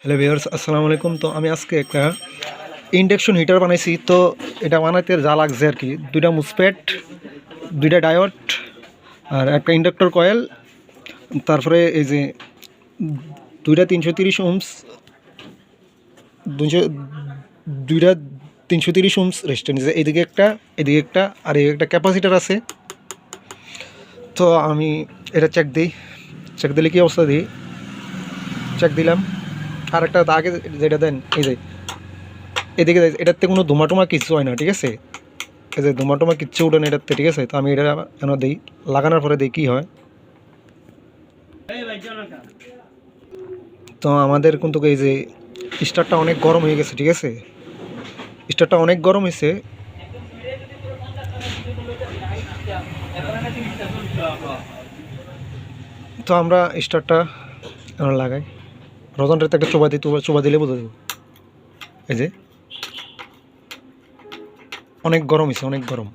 Hello viewers, আসসালামু আলাইকুম। তো আমি আজকে একটা ইন্ডাকশন হিটার বানাইছি। তো এটা বানাইতে যা লাগছে আর কি, দুইটা মুসপেট, দুইটা ডায়োড আর একটা ইন্ডাক্টর কয়েল, তারপরে এই যে দুইটা 330 ওহমস, দুইটা 330 ওহমস রেজিস্ট্যান্স, এদিকে একটা আর এদিকে একটা ক্যাপাসিটার আছে। তো আমি এটা চেক দিলে কি অবস্থা দিই, চেক দিলাম। আর একটা আগে যেটা দেন, এই যে এদিকে এটাতে কোনো ধোঁয়া কিছু হয় না, ঠিক আছে? এই যে ধোঁয়া কিচ্ছু উঠে না এটাতে, ঠিক আছে? তো আমি এটা কেন দিই, লাগানোর পরে দিই কী হয়। তো আমাদের কিন্তু এই যে স্টারটা অনেক গরম হয়ে গেছে, ঠিক আছে? স্টারটা অনেক গরম হয়েছে। তো আমরা স্টারটা লাগাই, রজনটাতে একটা চোবা দিলে বোঝা যাবে। এই যে অনেক গরম হয়েছে, অনেক গরম।